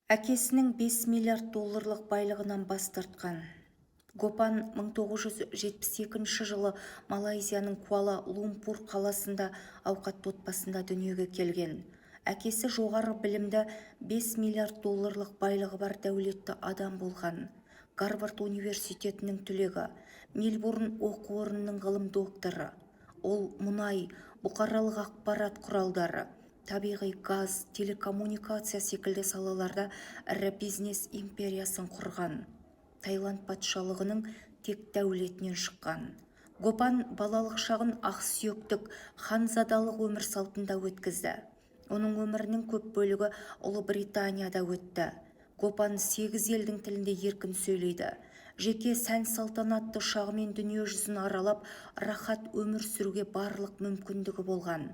Әкесінің 5 миллиард долларлық байлығынан бас тартқан. Гопан 1972 жылы Малайзияның Куала-Лумпур қаласында ауқатты отбасында дүниеге келген. Әкесі жоғары білімді 5 миллиард долларлық байлығы бар дәулетті адам болған. Гарвард университетінің түлегі, Мельбурн оқу орнының ғылым докторы. Ол мұнай, бұқаралық ақпарат құралдары, табиғи газ, телекоммуникация секілді салаларда ірі бизнес империясын құрған. Таиланд патшалығының тек дәулетінен шыққан. Гопан балалық шағын ақсүйектік, ханзадалық өмір салтында өткізді. Оның өмірінің көп бөлігі Ұлыбританияда өтті. Гопан 8 елдің тілінде еркін сөйлейді. Жеке сән салтанатты шағымен дүние жүзін аралап, рахат өмір сүруге барлық мүмкіндігі болған.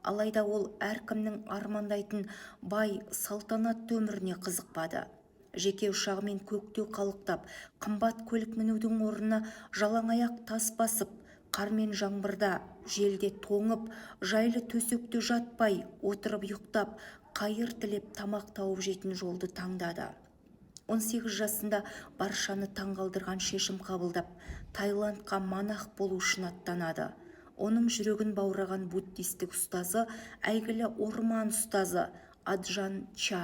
Алайда ол әркімнің армандайтын бай салтанатты өміріне қызықпады. Жеке ұшағымен көктеу қалықтап, қымбат көлік мінудің орнына жалаңаяқ тас басып, қар мен жаңбырда, желде тоңып, жайлы төсекте жатпай, отырып ұйықтап, қайыр тілеп тамақ тауып жейтін жолды таңдады. 18 жасында баршаны таңғалдырған шешім қабылдап, Таиландқа монах болу үшін аттанады. Оның жүрегін баураған буддистік ұстазы, әйгілі орман ұстазы Аджан Ча.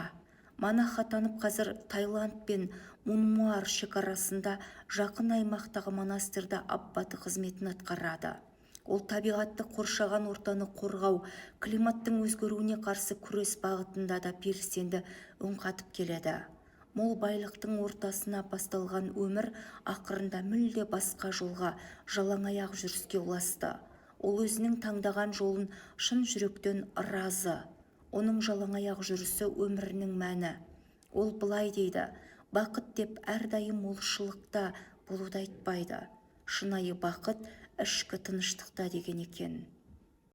Монах атанып қазір Таиланд пен Мунмуар шекарасында жақын аймақтағы монастырда аббаты қызметін атқарады. Ол табиғатты қоршаған ортаны қорғау, климаттың өзгеруіне қарсы күрес бағытында да белсенді үн қатып келеді. Мол байлықтың ортасына басталған өмір ақырында мүлде басқа жолға, жалаңаяқ жүріске ұласты. Ол өзінің таңдаған жолын шын жүректен разы. Оның жалаңаяқ жүрісі өмірінің мәні. Ол былай дейді: бақыт деп әрдайым молшылықта болуды айтпайды. Шынайы бақыт ішкі тыныштықта деген екен.